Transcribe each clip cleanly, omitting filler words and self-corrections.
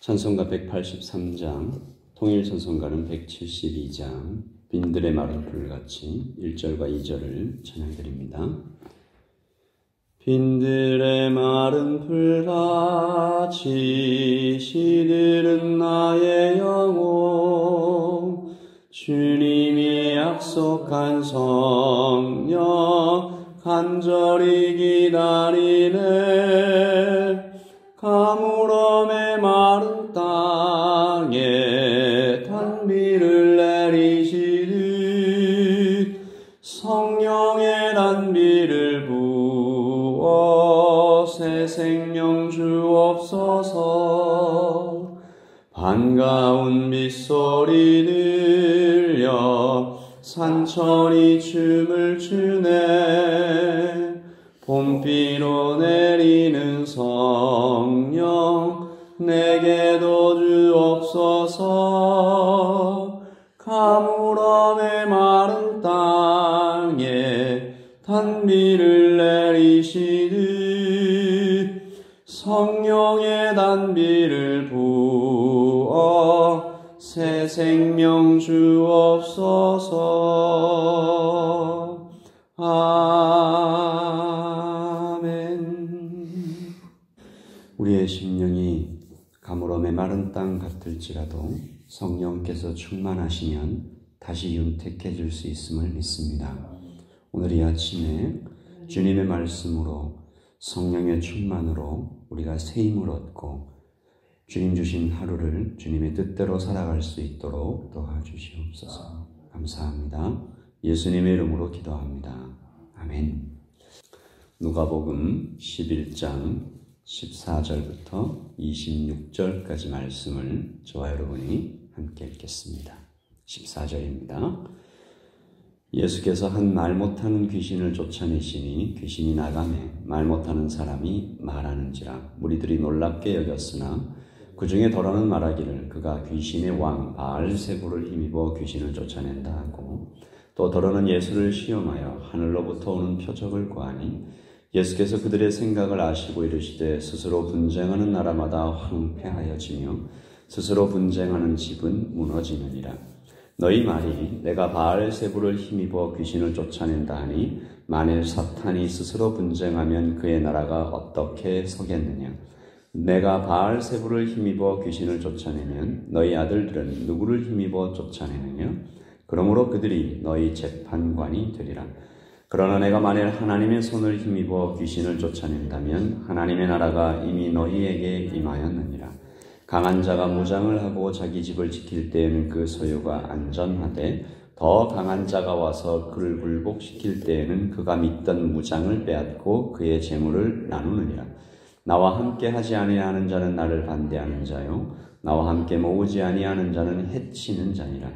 찬송가 183장, 통일찬송가는 172장, 빈들의 마른 풀같이 1절과 2절을 찬양드립니다. 빈들의 마른 풀같이 시들은 나의 영혼, 주님이 약속한 성령 간절히 기다리네. 가물음의 마른 땅에 단비를 내리시듯 성령의 단비를 부어 새 생명 주옵소서. 반가운 빗소리 들려 산천이 춤을 추네. 봄비로 내리는 성령 내게도 주옵소서. 가물음의 마른 땅에 단비를 내리시듯 성령의 단비를 부어 새 생명 주옵소서. 우리의 심령이 가물음의 마른 땅 같을지라도 성령께서 충만하시면 다시 윤택해 질 수 있음을 믿습니다. 오늘 이 아침에 주님의 말씀으로 성령의 충만으로 우리가 새 힘을 얻고 주님 주신 하루를 주님의 뜻대로 살아갈 수 있도록 도와주시옵소서. 감사합니다. 예수님의 이름으로 기도합니다. 아멘. 누가복음 11장 14절부터 26절까지 말씀을 저와 여러분이 함께 읽겠습니다. 14절입니다. 예수께서 한 말 못하는 귀신을 쫓아내시니 귀신이 나가매 말 못하는 사람이 말하는지라. 무리들이 놀랍게 여겼으나 그 중에 더러는 말하기를 그가 귀신의 왕 바알세불을 힘입어 귀신을 쫓아낸다 하고, 또 더러는 예수를 시험하여 하늘로부터 오는 표적을 구하니 예수께서 그들의 생각을 아시고 이르시되 스스로 분쟁하는 나라마다 황폐하여지며 스스로 분쟁하는 집은 무너지느니라. 너희 말이 내가 바알세불을 힘입어 귀신을 쫓아낸다 하니 만일 사탄이 스스로 분쟁하면 그의 나라가 어떻게 서겠느냐. 내가 바알세불을 힘입어 귀신을 쫓아내면 너희 아들들은 누구를 힘입어 쫓아내느냐. 그러므로 그들이 너희 재판관이 되리라. 그러나 내가 만일 하나님의 손을 힘입어 귀신을 쫓아낸다면 하나님의 나라가 이미 너희에게 임하였느니라. 강한 자가 무장을 하고 자기 집을 지킬 때에는 그 소유가 안전하되 더 강한 자가 와서 그를 굴복시킬 때에는 그가 믿던 무장을 빼앗고 그의 재물을 나누느니라. 나와 함께 하지 아니하는 자는 나를 반대하는 자요 나와 함께 모으지 아니하는 자는 해치는 자니라.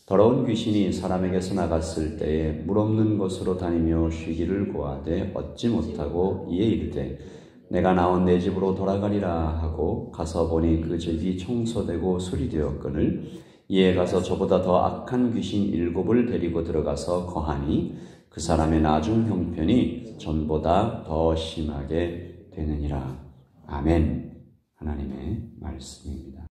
더러운 귀신이 사람에게서 나갔을 때에 물 없는 곳으로 다니며 쉬기를 구하되 얻지 못하고 이에 이르되 내가 나온 내 집으로 돌아가리라 하고 가서 보니 그 집이 청소되고 수리되었거늘 이에 가서 저보다 더 악한 귀신 7을 데리고 들어가서 거하니 그 사람의 나중 형편이 전보다 더 심하게 되느니라. 아멘. 하나님의 말씀입니다.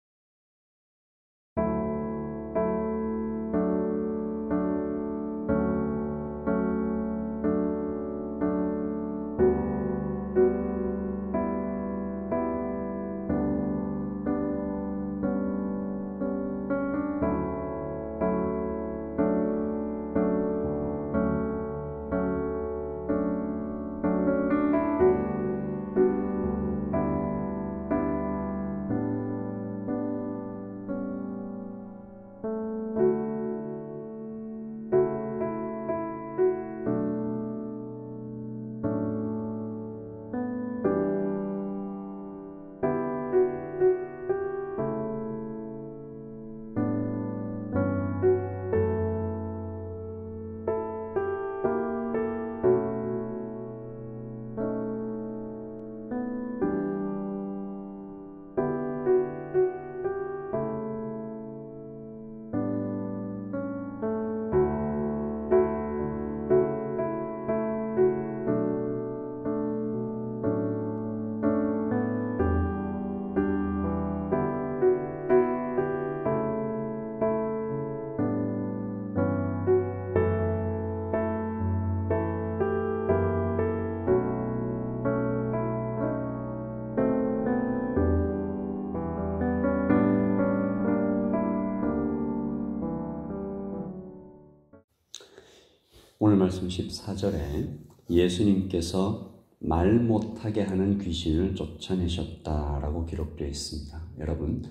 오늘 말씀 14절에 예수님께서 말 못하게 하는 귀신을 쫓아내셨다라고 기록되어 있습니다. 여러분,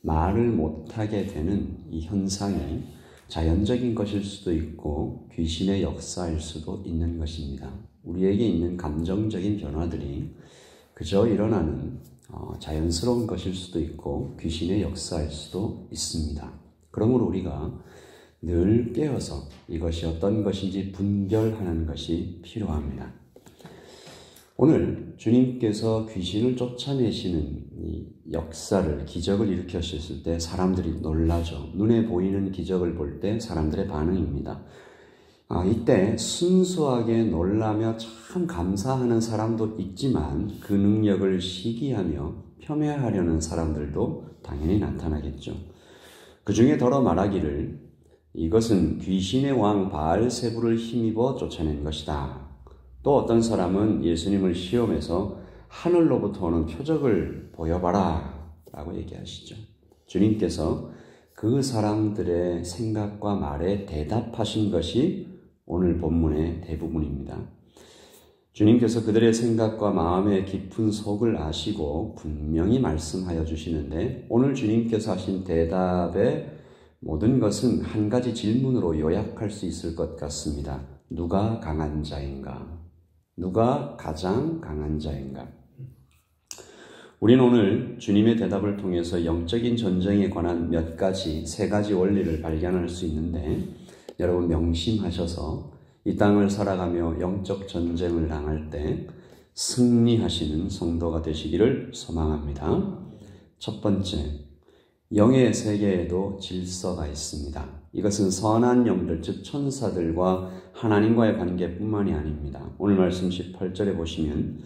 말을 못하게 되는 이 현상이 자연적인 것일 수도 있고 귀신의 역사일 수도 있는 것입니다. 우리에게 있는 감정적인 변화들이 그저 일어나는 자연스러운 것일 수도 있고 귀신의 역사일 수도 있습니다. 그러므로 우리가 늘 깨어서 이것이 어떤 것인지 분별하는 것이 필요합니다. 오늘 주님께서 귀신을 쫓아내시는 이 역사를, 기적을 일으키셨을 때 사람들이 놀라죠. 눈에 보이는 기적을 볼 때 사람들의 반응입니다. 이때 순수하게 놀라며 참 감사하는 사람도 있지만 그 능력을 시기하며 폄훼하려는 사람들도 당연히 나타나겠죠. 그 중에 더러 말하기를 이것은 귀신의 왕 바알세불을 힘입어 쫓아낸 것이다. 또 어떤 사람은 예수님을 시험해서 하늘로부터 오는 표적을 보여봐라 라고 얘기하시죠. 주님께서 그 사람들의 생각과 말에 대답하신 것이 오늘 본문의 대부분입니다. 주님께서 그들의 생각과 마음의 깊은 속을 아시고 분명히 말씀하여 주시는데 오늘 주님께서 하신 대답의 모든 것은 한 가지 질문으로 요약할 수 있을 것 같습니다. 누가 강한 자인가? 누가 가장 강한 자인가? 우리는 오늘 주님의 대답을 통해서 영적인 전쟁에 관한 세 가지 원리를 발견할 수 있는데 여러분 명심하셔서 이 땅을 살아가며 영적 전쟁을 당할 때 승리하시는 성도가 되시기를 소망합니다. 첫 번째, 영의 세계에도 질서가 있습니다. 이것은 선한 영들, 즉 천사들과 하나님과의 관계뿐만이 아닙니다. 오늘 말씀 18절에 보시면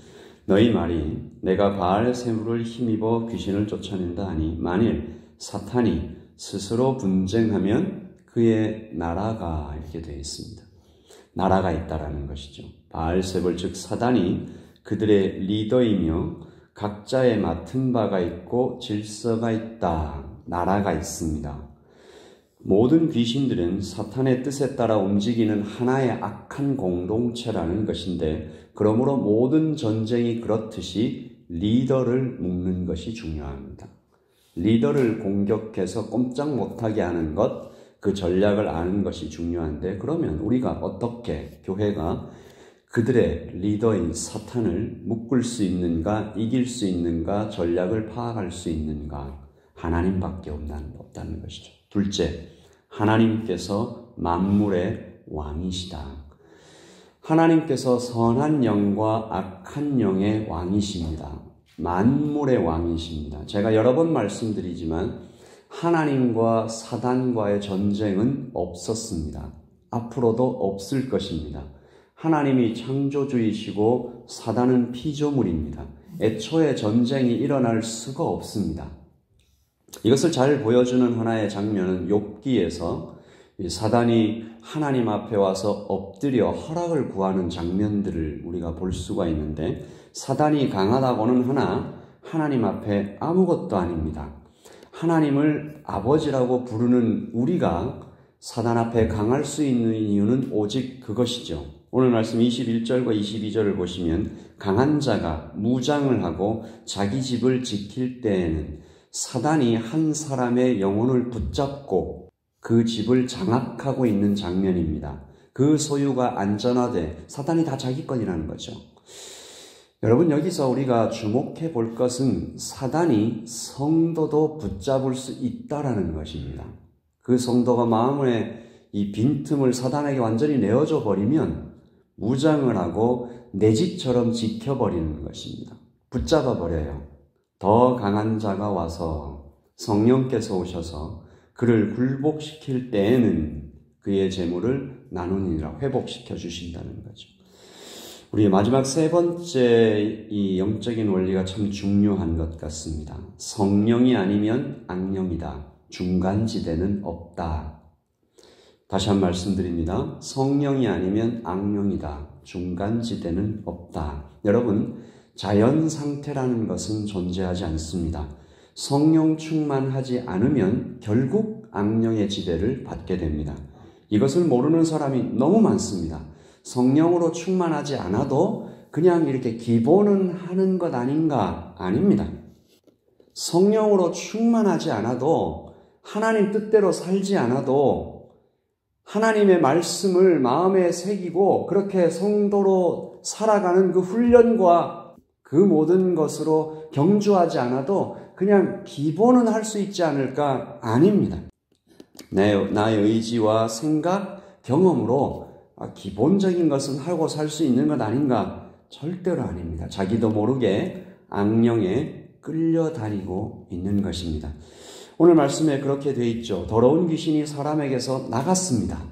너희 말이 내가 바알세불을 힘입어 귀신을 쫓아낸다 하니 만일 사탄이 스스로 분쟁하면 그의 나라가 이렇게 되어 있습니다. 나라가 있다라는 것이죠. 바알세불 즉 사단이 그들의 리더이며 각자의 맡은 바가 있고 질서가 있다. 나라가 있습니다. 모든 귀신들은 사탄의 뜻에 따라 움직이는 하나의 악한 공동체라는 것인데 그러므로 모든 전쟁이 그렇듯이 리더를 묶는 것이 중요합니다. 리더를 공격해서 꼼짝 못하게 하는 것, 그 전략을 아는 것이 중요한데 그러면 우리가 어떻게 교회가 그들의 리더인 사탄을 묶을 수 있는가, 이길 수 있는가, 전략을 파악할 수 있는가? 하나님밖에 없다는 것이죠. 둘째, 하나님께서 만물의 왕이시다. 하나님께서 선한 영과 악한 영의 왕이십니다. 만물의 왕이십니다. 제가 여러 번 말씀드리지만 하나님과 사단과의 전쟁은 없었습니다. 앞으로도 없을 것입니다. 하나님이 창조주이시고 사단은 피조물입니다. 애초에 전쟁이 일어날 수가 없습니다. 이것을 잘 보여주는 하나의 장면은 욥기에서 사단이 하나님 앞에 와서 엎드려 허락을 구하는 장면들을 우리가 볼 수가 있는데 사단이 강하다고는 하나 하나님 앞에 아무것도 아닙니다. 하나님을 아버지라고 부르는 우리가 사단 앞에 강할 수 있는 이유는 오직 그것이죠. 오늘 말씀 21절과 22절을 보시면 강한 자가 무장을 하고 자기 집을 지킬 때에는 사단이 한 사람의 영혼을 붙잡고 그 집을 장악하고 있는 장면입니다. 그 소유가 안전하되 사단이 다 자기 것이라는 거죠. 여러분 여기서 우리가 주목해 볼 것은 사단이 성도도 붙잡을 수 있다라는 것입니다. 그 성도가 마음의 이 빈틈을 사단에게 완전히 내어줘 버리면 무장을 하고 내 집처럼 지켜버리는 것입니다. 붙잡아 버려요. 더 강한 자가 와서 성령께서 오셔서 그를 굴복시킬 때에는 그의 재물을 나누니라 회복시켜 주신다는 거죠. 우리 마지막 세 번째 이 영적인 원리가 참 중요한 것 같습니다. 성령이 아니면 악령이다. 중간지대는 없다. 다시 한 말씀드립니다. 성령이 아니면 악령이다. 중간지대는 없다. 여러분, 자연 상태라는 것은 존재하지 않습니다. 성령 충만하지 않으면 결국 악령의 지배를 받게 됩니다. 이것을 모르는 사람이 너무 많습니다. 성령으로 충만하지 않아도 그냥 이렇게 기본은 하는 것 아닌가? 아닙니다. 성령으로 충만하지 않아도 하나님 뜻대로 살지 않아도 하나님의 말씀을 마음에 새기고 그렇게 성도로 살아가는 그 훈련과 그 모든 것으로 경주하지 않아도 그냥 기본은 할 수 있지 않을까? 아닙니다. 나의 의지와 생각, 경험으로 기본적인 것은 하고 살 수 있는 것 아닌가? 절대로 아닙니다. 자기도 모르게 악령에 끌려다니고 있는 것입니다. 오늘 말씀에 그렇게 되어 있죠. 더러운 귀신이 사람에게서 나갔습니다.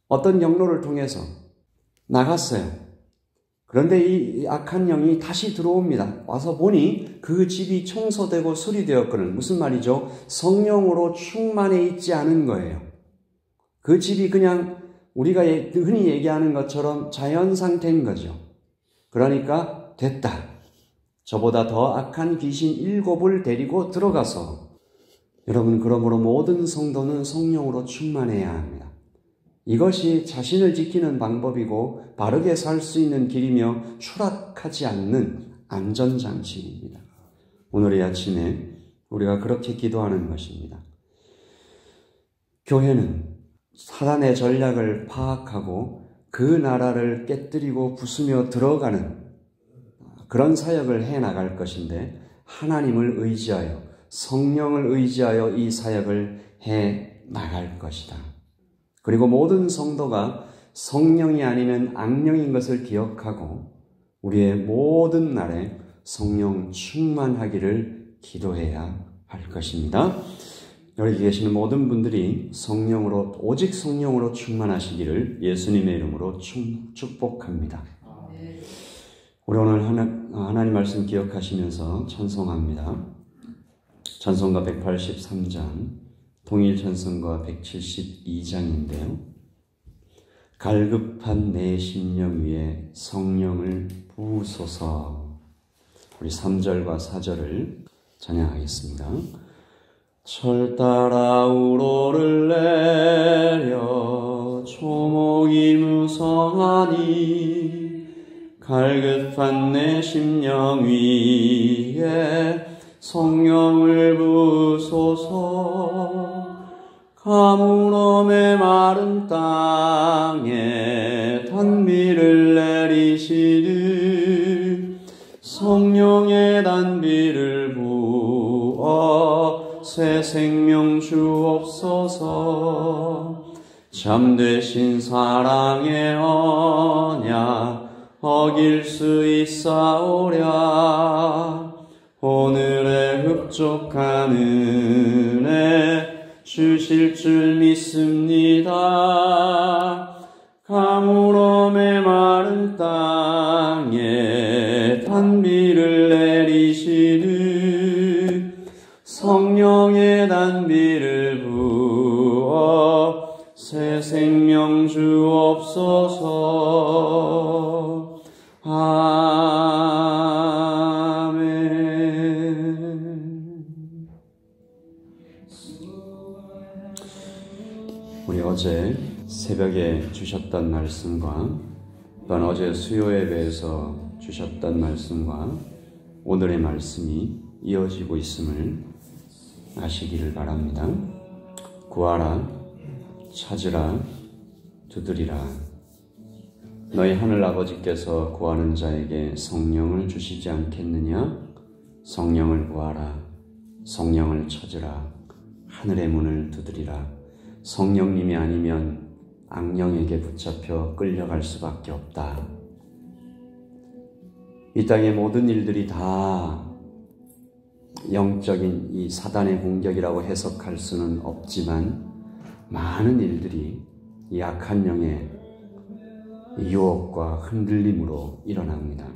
어떤 경로를 통해서 나갔어요. 그런데 이 악한 영이 다시 들어옵니다. 와서 보니 그 집이 청소되고 수리되었거늘. 무슨 말이죠? 성령으로 충만해 있지 않은 거예요. 그 집이 그냥 우리가 흔히 얘기하는 것처럼 자연 상태인 거죠. 그러니까 됐다. 저보다 더 악한 귀신 7을 데리고 들어가서 여러분, 그러므로 모든 성도는 성령으로 충만해야 합니다. 이것이 자신을 지키는 방법이고 바르게 살 수 있는 길이며 추락하지 않는 안전장치입니다. 오늘 이 아침에 우리가 그렇게 기도하는 것입니다. 교회는 사단의 전략을 파악하고 그 나라를 깨뜨리고 부수며 들어가는 그런 사역을 해나갈 것인데 하나님을 의지하여 성령을 의지하여 이 사역을 해나갈 것이다. 그리고 모든 성도가 성령이 아니면 악령인 것을 기억하고 우리의 모든 날에 성령 충만하기를 기도해야 할 것입니다. 여기 계시는 모든 분들이 성령으로, 오직 성령으로 충만하시기를 예수님의 이름으로 축복합니다. 우리 오늘 하나님 말씀 기억하시면서 찬송합니다. 찬송가 183장, 동일 찬송가 172장인데요. 갈급한 내 심령 위에 성령을 부으소서. 우리 3절과 4절을 찬양하겠습니다. 철 따라 우로를 내려 초목이 무성하니 갈급한 내 심령 위에 성령을 부으소서. 가물어 메마른 땅에 단비를 내리시듯 성령의 단비를 부어 새 생명 주옵소서. 참되신 사랑의 언약 어길 수 있사오랴. 오늘의 흡족한 은혜 주실 줄 믿습니다. 가물어 메마른 땅에 단비를 내리시듯 성령의 단비를 부어 새 생명 주옵소서. 우리 어제 새벽에 주셨던 말씀과 또한 어제 수요예배에서 주셨던 말씀과 오늘의 말씀이 이어지고 있음을 아시기를 바랍니다. 구하라, 찾으라, 두드리라. 너희 하늘아버지께서 구하는 자에게 성령을 주시지 않겠느냐? 성령을 구하라, 성령을 찾으라, 하늘의 문을 두드리라. 성령님이 아니면 악령에게 붙잡혀 끌려갈 수밖에 없다. 이 땅의 모든 일들이 다 영적인 이 사단의 공격이라고 해석할 수는 없지만 많은 일들이 이 악한 영의 유혹과 흔들림으로 일어납니다.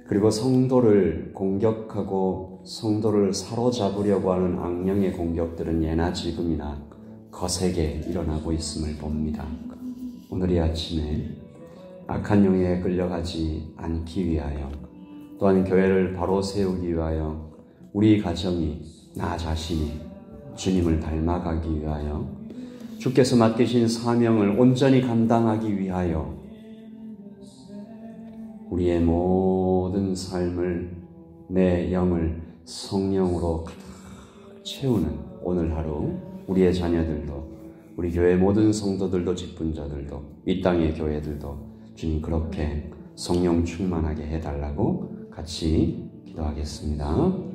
그리고 성도를 공격하고 성도를 사로잡으려고 하는 악령의 공격들은 예나 지금이나 거세게 일어나고 있음을 봅니다. 오늘 이 아침에 악한 영에 끌려가지 않기 위하여 또한 교회를 바로 세우기 위하여 우리 가정이 나 자신이 주님을 닮아가기 위하여 주께서 맡기신 사명을 온전히 감당하기 위하여 우리의 모든 삶을, 내 영을 성령으로 가득 채우는 오늘 하루, 우리의 자녀들도, 우리 교회 모든 성도들도, 직분자들도, 이 땅의 교회들도 주님 그렇게 성령 충만하게 해달라고 같이 기도하겠습니다.